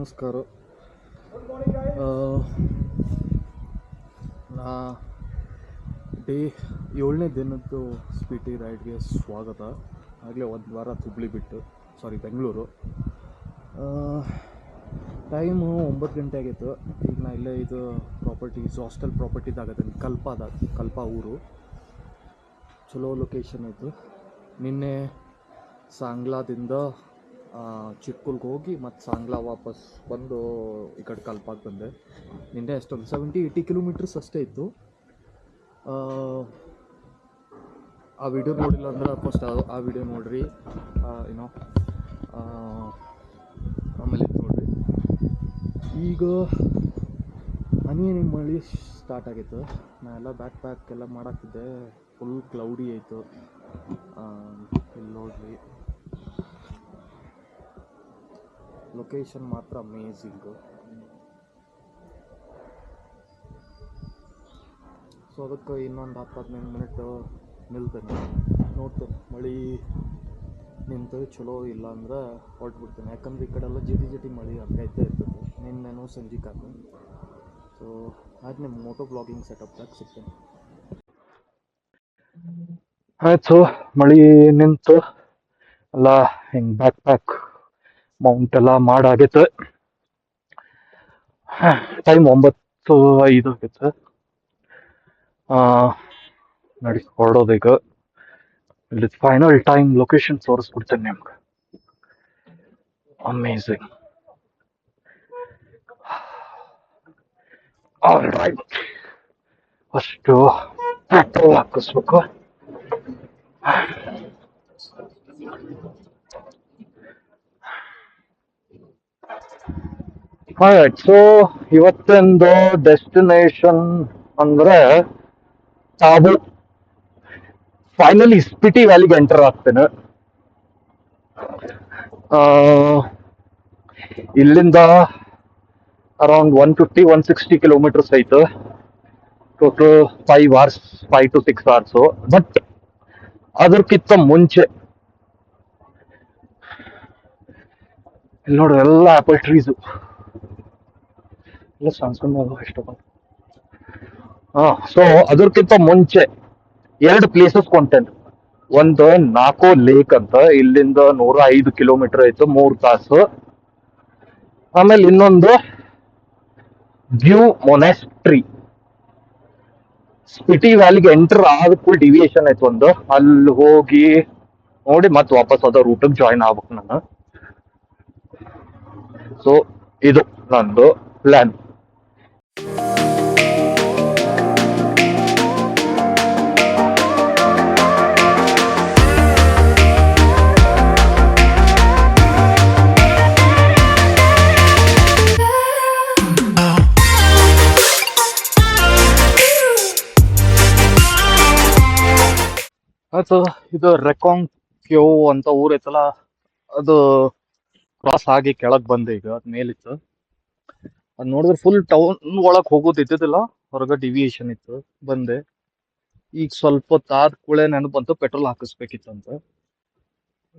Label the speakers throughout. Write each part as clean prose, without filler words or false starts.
Speaker 1: ನಮಸ್ಕಾರ. ನಾ ಡೇ 7ನೇ ದಿನದ್ದು ಸ್ಪೀಟಿ ರೈಡ್ಗೆ ಸ್ವಾಗತ. ಆಗಲೇ ಒಂದು ವಾರ ಹುಬ್ಳಿ ಬಿಟ್ಟು ಬೆಂಗಳೂರು. ಟೈಮು 9 ಗಂಟೆ ಆಗಿತ್ತು. ಈಗ ನಾ ಇಲ್ಲೇ ಇದು ಪ್ರಾಪರ್ಟೀಸ್ ಹಾಸ್ಟೆಲ್ ಪ್ರಾಪರ್ಟಿದಾಗತ್ತೆ ಕಲ್ಪ ಊರು. ಚಲೋ ಲೊಕೇಶನ್ ಇತ್ತು. ನಿನ್ನೆ ಸಾಂಗ್ಲಾದಿಂದ ಚಿಕ್ಕುಲ್ಗೆ ಹೋಗಿ ಮತ್ತು ಸಾಂಗ್ಲಾ ವಾಪಸ್ ಬಂದು ಈ ಕಡೆ ಕಲ್ಪಾಗೆ ಬಂದೆ. ನಿನ್ನೆ ಅಷ್ಟೊಂದು 70-80 ಕಿಲೋಮೀಟರ್ಸ್ ಅಷ್ಟೇ ಇತ್ತು. ಆ ವಿಡಿಯೋ ನೋಡಿಲ್ಲ ಅಂದ್ರೆ ಫಸ್ಟ್ ಆ ವಿಡಿಯೋ ನೋಡ್ರಿ, ಆಮೇಲೆ ನೋಡ್ರಿ. ಈಗ ಹನಿ ಮಳೆ ಸ್ಟಾರ್ಟ್ ಆಗಿತ್ತು. ನಾ ಎಲ್ಲ ಬ್ಯಾಕ್ ಎಲ್ಲ ಮಾಡಾಕ್ತಿದ್ದೆ. ಫುಲ್ ಕ್ಲೌಡಿ ಆಯಿತು. ಇಲ್ಲಿ ನೋಡ್ರಿ, ಲೊಕೇಶನ್ ಮಾತ್ರ ಅಮೇಝಿಂಗು. ಸೊ ಅದಕ್ಕೆ ಇನ್ನೊಂದು 10-15 ಮಿನಿಟ್ ನಿಲ್ತೇನೆ, ನೋಡ್ತೇನೆ. ಮಳೆ ನಿಂತು ಚಲೋ ಇಲ್ಲ ಅಂದ್ರೆ ಹೊರಟ್ಬಿಡ್ತೇನೆ. ಯಾಕಂದ್ರೆ ಈ ಕಡೆ ಎಲ್ಲ ಜಿಟಿ ಮಳೆ ಹಂಗೈತೆ ಇರ್ತದೆ. ನಿನ್ನೇನು ಸಂಜೆ ಕಾಕು. ಸೊ ಆದ್ಮೇಲೆ ಮೋಟೋ ಬ್ಲಾಗಿಂಗ್ ಸೆಟಪ್ದಾಗ ಸಿಗ್ತೇನೆ. ಆಯ್ತು, ಮಳೆ ನಿಂತು ಎಲ್ಲ ಹಿಂಗೆ ಬ್ಯಾಕ್ ಮೌಂಟ್ ಎಲ್ಲ ಮಾಡಾಗೈತೆ. ಟೈಮ್ 9:05 ಆಗೈತೆ. ನಡಿ ಹೊರಡೋದೀಗ. ಇಲ್ಲಿ ಫೈನಲ್ ಟೈಮ್ ಲೊಕೇಶನ್ ತೋರಿಸ್ಬಿಡ್ತೇನೆ ನಿಮ್ಗೆ. ಅಮೇಝಿಂಗ್. ಆಲ್ ರೈಟ್, ಅಷ್ಟು ಪೆಟ್ರೋಲ್ ಹಾಕಿಸ್ಬೇಕು. ಸೊ ಇವತ್ತೊಂದು ಡೆಸ್ಟಿನೇಷನ್ ಅಂದ್ರೆ ತಾವು ಫೈನಲಿ ಸ್ಪಿಟಿ ವ್ಯಾಲಿಗೆ ಎಂಟರ್ ಆಗ್ತೇನೆ. ಇಲ್ಲಿಂದ ಅರೌಂಡ್ 150-160 ಕಿಲೋಮೀಟರ್ಸ್ ಐತೆ. Total 5 hours, 5 to 6 hours. But ಅದಕ್ಕಿಂತ ಮುಂಚೆ ಇಲ್ಲಿ ನೋಡ್ರಿ, ಎಲ್ಲ ಆಪಲ್ ಟ್ರೀಸು ಎಲ್ಲ ಸಾಂಸ್ಕೊಂಡು ಇಷ್ಟಪಟ್ಟು. ಸೊ ಅದಕ್ಕಿಂತ ಮುಂಚೆ 2 ಪ್ಲೇಸಸ್ ಕೊಂತೇನೆ. ಒಂದು ನಾಕೋ ಲೇಕ್ ಅಂತ, ಇಲ್ಲಿಂದ 105 ಕಿಲೋಮೀಟರ್ ಆಯ್ತು, 3 ತಾಸು. ಆಮೇಲೆ ಇನ್ನೊಂದು ವ್ಯೂ ಮೊನೆಸ್ಟ್ರಿ. ಸ್ಪಿಟಿ ವ್ಯಾಲಿಗೆ ಎಂಟರ್ ಆದ ಫುಲ್ ಡಿವಿಯೇಷನ್ ಆಯ್ತು ಒಂದು. ಅಲ್ಲಿ ಹೋಗಿ ನೋಡಿ ಮತ್ತೆ ವಾಪಸ್ ಅದ ರೂಟಿಗೆ ಜಾಯಿನ್ ಆಗ್ಬೇಕು ನಾನು. ಸೊ ಇದು ನಂದು ಪ್ಲಾನ್. ಆಯ್ತು, ಇದು ರೆಕಾಂಗ್ ಕ್ಯೋ ಅಂತ ಊರ್ ಐತಲ್ಲ, ಅದು ಕ್ರಾಸ್ ಆಗಿ ಕೆಳಗ್ ಬಂದೆ. ಈಗ ಅದ್ ಮೇಲಿತ್ತು. ಅದ್ ನೋಡಿದ್ರೆ ಫುಲ್ ಟೌನ್ ಒಳಗ್ ಹೋಗೋದು ಇದ್ದಿದ್ದಿಲ್ಲ, ಹೊರಗ ಡಿವಿಯೇಷನ್ ಇತ್ತು. ಬಂದೆ. ಈಗ ಸ್ವಲ್ಪ ಹೊತ್ತು ಆದ ಕೂಳೆ ನೆನಪು ಬಂತು ಪೆಟ್ರೋಲ್ ಹಾಕಿಸ್ಬೇಕಿತ್ತಂತ.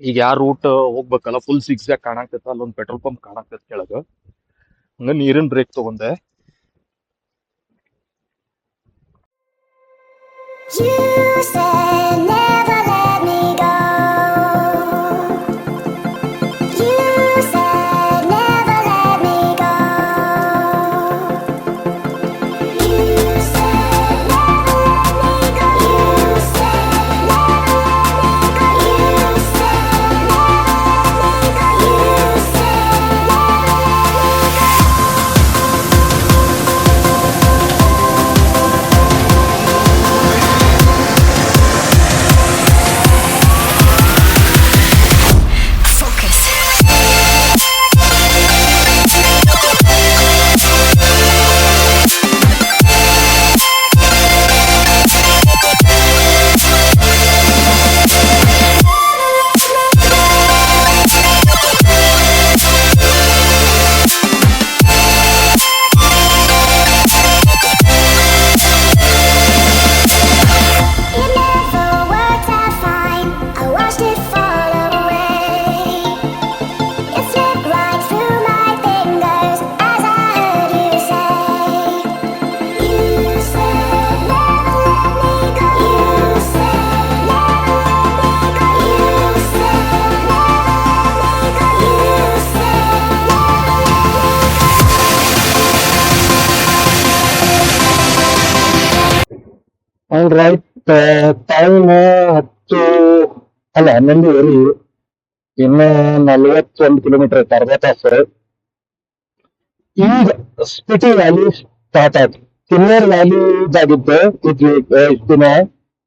Speaker 1: ಈಗ ಯಾವ ರೂಟ್ ಹೋಗ್ಬೇಕಲ್ಲ, ಫುಲ್ ಸಿಕ್ಸಾಗ್ ಕಾಣಾಕ್ತೈತ. ಅಲ್ಲೊಂದು ಪೆಟ್ರೋಲ್ ಪಂಪ್ ಕಾಣಾಕ್ತೈತೆ ಕೆಳಗ. ಹಂಗ ನೀರಿನ ಬ್ರೇಕ್ ತಗೊಂಡೆ. All right. ಟೈಮ್ 10 ಅಲ್ಲ 11:30. ಇನ್ನು 41 ಕಿಲೋಮೀಟರ್ ಐತೆ, ಅರ್ಧ ತಾಸು. ಈಗ ಸ್ಪಿಟಿ ವ್ಯಾಲಿ ಸ್ಟಾರ್ಟ್ ಆಯ್ತು. ಕಿನ್ನರ್ ವ್ಯಾಲಿ ಇದಾಗಿದ್ದೆ ಇದು ಇಷ್ಟ್ ದಿನ.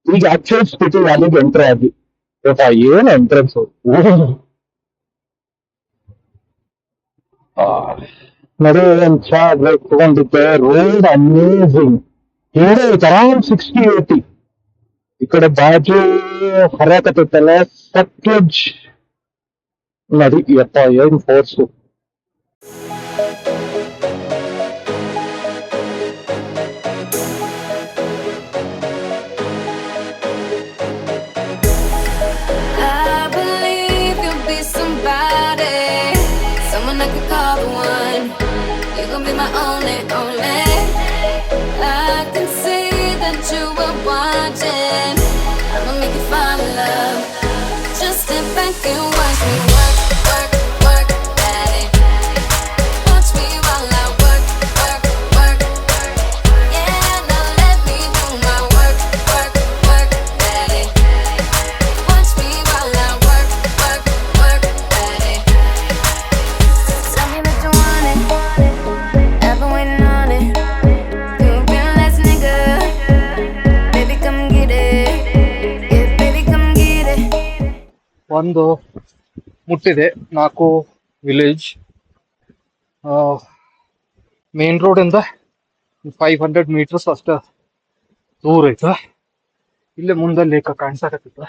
Speaker 1: ಈಗ ಆಕ್ಚುಲ್ ಸ್ಪಿಟಿ ವ್ಯಾಲಿಗೆ ಎಂಟ್ರಿ ಆಗಿ ಗೊತ್ತಾ, ಏನ್ ಎಂಟ್ರೆನ್ಸ್. ನಡುವೆ ಒಂದ್ ಚಾ ಬ್ರೇಕ್ ತಗೊಂಡಿದ್ದೆ. Road amazing. ಹಿಂಗೆ ಅರೌಂಡ್ 60-80. ಈ ಕಡೆ ಬಾಜು ಹರಿಯಾಕತ್ತೈತಲ್ಲ ಸಟ್ಲೆಜ್ ನದಿ. ಯಪ್ಪ ಏನ್ force.
Speaker 2: I believe you'll be somebody, someone I could call the one. You're gonna be my only, only. I can see that you were watching. I'ma make you fall in love. Just sit back and watch me work, work, work, daddy. Watch me while I work, work, work. Yeah, now let me do my work, work, work, daddy. Watch me while I work, work, work, daddy. Tell me that you want it. I've been waiting on it. You've been last nigga. Baby, come get it. Yeah, baby, come get it.
Speaker 1: ಒಂದು ಮುಟ್ಟಿದೆ 4 village. Main road ಇಂದ 500 metres ಅಷ್ಟ ದೂರ ಐತ. ಇಲ್ಲೇ ಮುಂದೆ ಲೇಖ ಕಾಣಿಸಾಕತ್ತ.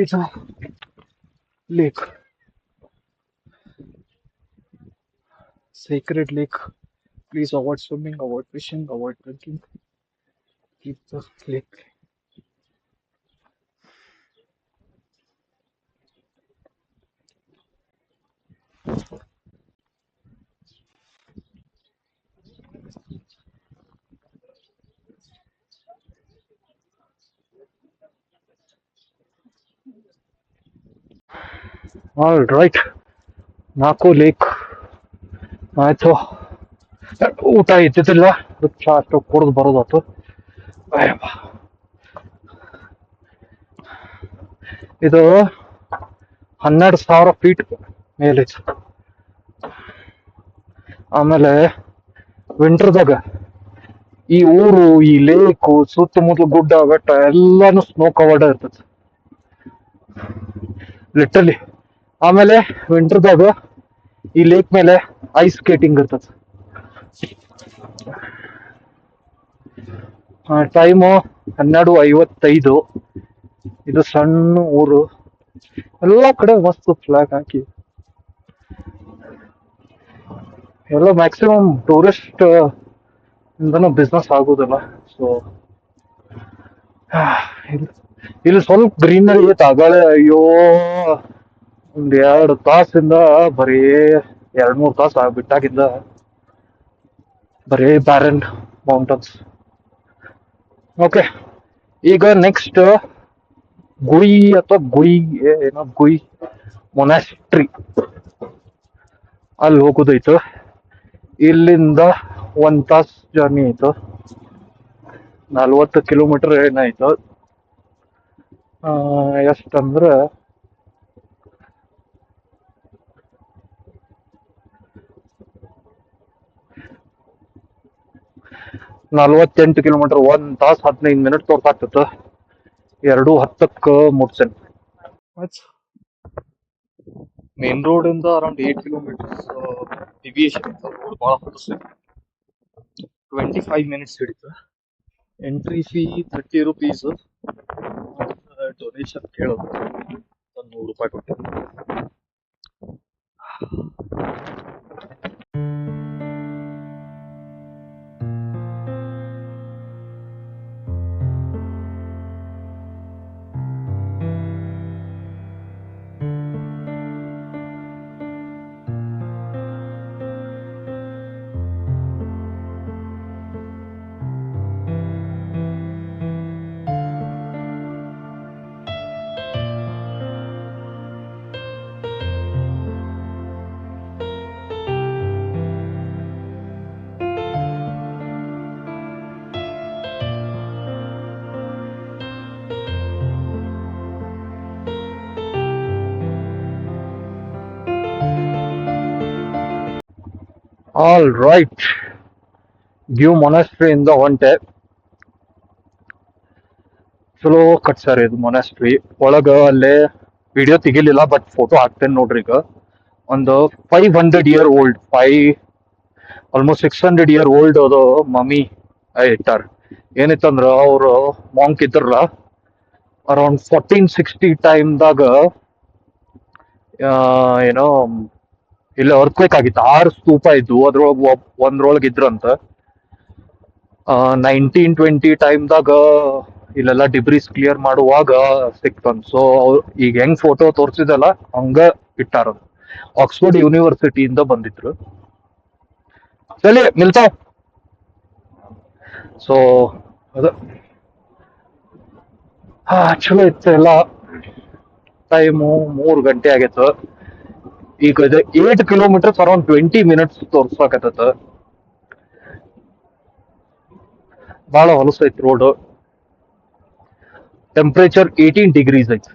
Speaker 1: ಇದು lake, sacred lake. Please avoid swimming, avoid fishing, avoid drinking. Keep the lake. All right. 4 lake ಆಯ್ತು. ಊಟ ಇದ್ದಿದ್ದಿಲ್ಲ, ಚಾ ಅಷ್ಟು ಕುಡ್ದು ಬರೋದಾತು. ಅಯ್ಯಪ್ಪ. ಇದು 12,000 ಫೀಟ್ ಮೇಲೈತಿ. ಆಮೇಲೆ ವಿಂಟರ್ದಾಗ ಈ ಊರು, ಈ ಲೇಕು, ಸುತ್ತಮುತ್ತಲು ಗುಡ್ಡ ಬೆಟ್ಟ ಎಲ್ಲಾನು ಸ್ನೋ ಕವರ್ಡ್ ಇರ್ತದೆ ಲಿಟ್ರಲಿ. ಆಮೇಲೆ ವಿಂಟರ್ದಾಗ ಈ ಲೇಕ್ ಮೇಲೆ ಐಸ್ ಸ್ಕೇಟಿಂಗ್ ಇರ್ತದೆ. ಟೈಮು 12:55. ಇದು ಸಣ್ಣ ಊರು, ಎಲ್ಲಾ ಕಡೆ ಮಸ್ತ್ ಫ್ಲಾಗ್ ಹಾಕಿ. ಎಲ್ಲ ಮ್ಯಾಕ್ಸಿಮಮ್ ಟೂರಿಸ್ಟ್ ಇಂದನೂ ಬಿಸ್ನೆಸ್ ಆಗೋದಿಲ್ಲ. ಸೊ ಇಲ್ಲಿ ಸ್ವಲ್ಪ ಗ್ರೀನರಿ ಐತೆ. ಆಗಳೇ ಅಯ್ಯೋ ಒಂದ್ 2 ತಾಸಿಂದ ಬರೀ 2-3 ತಾಸು ಬಿಟ್ಟಾಗಿಂದ ಬರೀ ಬ್ಯಾರನ್ ಮೌಂಟನ್ಸ್. ಓಕೆ, ಈಗ ನೆಕ್ಸ್ಟ್ ಗುಯಿ ಅಥವಾ ಏನೋ ಗುಯಿ ಮೊನಾಸ್ಟ್ರಿ ಅಲ್ಲಿ ಹೋಗೋದೈತು. ಇಲ್ಲಿಂದ 1 ತಾಸ್ ಜರ್ನಿ ಐತು. 40 ಕಿಲೋಮೀಟರ್ ಏನಾಯ್ತು. ಎಷ್ಟಂದ್ರ 48 ಕಿಲೋಮೀಟರ್. 1 ತಾಸ್ 15 ಮಿನಿಟ್ ತೋರ್ಸಾಕ್ತಿತ್ತು. 2:10ಕ್ಕೆ ಮುಟ್ಸೇನ್. ಮೇನ್ ರೋಡ್ ಇಂದ ಅರೌಂಡ್ 8 ಕಿಲೋಮೀಟರ್ಸ್ ಡಿವಿಯೇಷನ್. ರೋಡ್ ಭಾಳ ಹೊಲಸು. 25 ಮಿನಿಟ್ಸ್ ಹಿಡಿತು. Entry fee 30 rupees. ಡೊನೇಷನ್ ಕೇಳೋದು ಒಂದು 100 ರೂಪಾಯಿ ಕೊಟ್ಟಿದ್ದು. ಆಲ್ ರೈಟ್, ಡ್ಯೂ ಮೊನಾಸ್ಟ್ರಿ ಇಂದ ಹೊಂಟೆ. ಚಲೋ ಕಟ್ಸ್ಯಾರ ಇದು ಮೊನಾಸ್ಟ್ರಿ ಒಳಗ. ಅಲ್ಲೇ ವಿಡಿಯೋ ತೆಗಿಲಿಲ್ಲ, ಬಟ್ ಫೋಟೋ ಹಾಕ್ತೇನೆ ನೋಡ್ರಿ. ಈಗ ಒಂದು 500 year old, almost 600 year old ಅದು ಮಮ್ಮಿ ಇಟ್ಟಾರ. ಏನಿತ್ತಂದ್ರ ಅವ್ರು ಮಾಂಕ್ ಇದ್ರಲ್ಲ, ಅರೌಂಡ್ 1460 ಟೈಮ್ದಾಗ ಏನೋ ಇಲ್ಲ ಅರ್ತ್ಕ್ವೇಕ್ ಆಗಿತ್ತು. 6 ಸ್ತೂಪ ಇದ್ವು, ಅದ್ರೊಳಗೆ ಒಂದ್ರೊಳಗೆ ಇದ್ರಂತ. 1920 ಟೈಮ್ದಾಗ ಇಲ್ಲೆಲ್ಲ ಡಿಬ್ರೀಸ್ ಕ್ಲಿಯರ್ ಮಾಡುವಾಗ ಸಿಕ್ತಂತ. ಸೊ ಈಗ ಹೆಂಗ್ ಫೋಟೋ ತೋರಿಸಿದಲ್ಲ ಹಂಗ ಇಟ್ಟಾರ. ಆಕ್ಸ್ಫರ್ಡ್ ಯೂನಿವರ್ಸಿಟಿಯಿಂದ ಬಂದಿದ್ರು. ಚಲಿ ಮಿಲ್ತಾವ್. ಸೊ ಅದ ಚಲೋ ಇತ್ತು ಎಲ್ಲ. ಟೈಮು 3 ಗಂಟೆ ಆಗೈತೆ. ಈಗ ಇದು 8 ಕಿಲೋಮೀಟರ್ಸ್ ಅರೌಂಡ್ 20 minutes ತೋರ್ಸಾಕತ್ತ. ಬಹಳ ಹೊಲಸೈತಿ ರೋಡ್. ಟೆಂಪರೇಚರ್ 18 degrees ಐತಿ.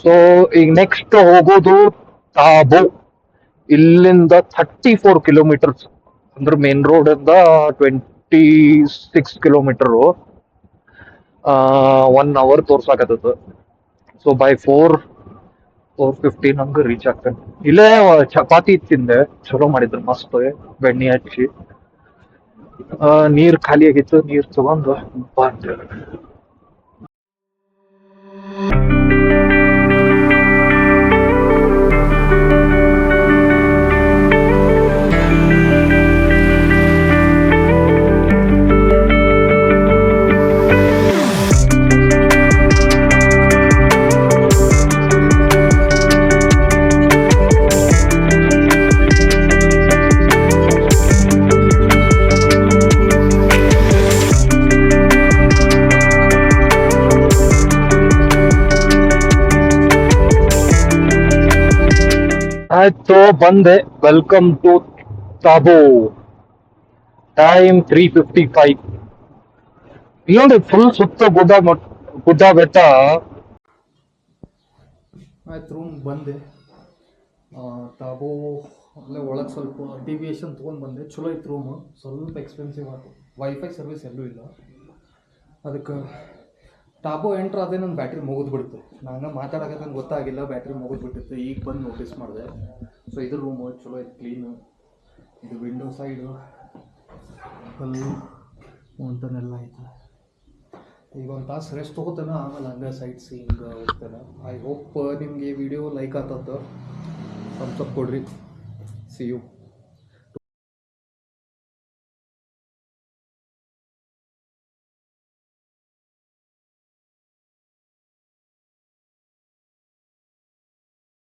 Speaker 1: ಸೊ ಈಗ ನೆಕ್ಸ್ಟ್ ಹೋಗೋದು ತಾಬೋ. ಇಲ್ಲಿಂದ 34 ಕಿಲೋಮೀಟರ್ಸ್, ಅಂದ್ರೆ ಮೇನ್ ರೋಡ್ ಇಂದ 26 ಕಿಲೋಮೀಟರ್. 1 hour ತೋರ್ಸಾಕತ್ತ. ಸೊ ಬೈ 4:15 ಹಂಗ ರೀಚ್ ಆಗ್ತೇನೆ. ಇಲ್ಲೇ ಚಪಾತಿ ತಿಂದೆ, ಚಲೋ ಮಾಡಿದ್ರು ಮಸ್ತ್, ಬೆಣ್ಣೆ ಹಚ್ಚಿ. ನೀರ್ ಖಾಲಿ ಆಗಿತ್ತು, ನೀರ್ ತಗೊಂಡು ಬಂದೆ. ಆಯ್ತು ಬಂದೆ. Welcome to Tabo. ಟೈಮ್ 3:55. ನೋಡಿ ಫುಲ್ ಸುತ್ತ ಗುಡ್ಡ ಬೆಟ್ಟ. ಆಯ್ತು ರೂಮ್ ಬಂದೆ. ತಾಬೋ ಅಲ್ಲೇ ಒಳಗೆ ಸ್ವಲ್ಪ ಡಿವಿಯೇಷನ್ ತೊಗೊಂಡು ಬಂದೆ. ಚಲೋ ಇತ್ತು ರೂಮು, ಸ್ವಲ್ಪ ಎಕ್ಸ್ಪೆನ್ಸಿವ್ ಆಯ್ತು. ವೈಫೈ ಸರ್ವಿಸ್ ಎಲ್ಲೂ ಇಲ್ಲ. ಅದಕ್ಕೆ ಟಾಬೋ ಎಂಟ್ರ್ ಅದೇ ನನ್ನ ಬ್ಯಾಟ್ರಿ ಮುಗಿದ್ಬಿಡ್ತು. ನಾನು ಮಾತಾಡೋಕೆ ಗೊತ್ತಾಗಿಲ್ಲ, ಬ್ಯಾಟ್ರಿ ಮುಗಿದ್ಬಿಟ್ಟಿತ್ತು. ಈಗ ಬಂದು ನೋಟಿಸ್ ಮಾಡಿದೆ. ಸೊ ಇದು ರೂಮು ಚಲೋ ಐತೆ, ಕ್ಲೀನು. ಇದು ವಿಂಡೋ ಸೈಡು ಫುಲ್ಲು ಮೌಂಟನೆಲ್ಲ ಐತೆ. ಈಗ ಒಂದು ತಾಸು ರೆಸ್ಟ್ ತೊಗೋತಾನೆ, ಆಮೇಲೆ ಹಂಗೆ ಸೈಟ್ ಸೀಯಿಂಗ್ ಹೋಗ್ತಾನೆ. ಐ ಹೋಪ್ ನಿಮಗೆ ವಿಡಿಯೋ ಲೈಕ್ ಆಗ್ತದೆ. ಥಮ್ಸ್ ಅಪ್ ಕೊಡ್ರಿ. See you.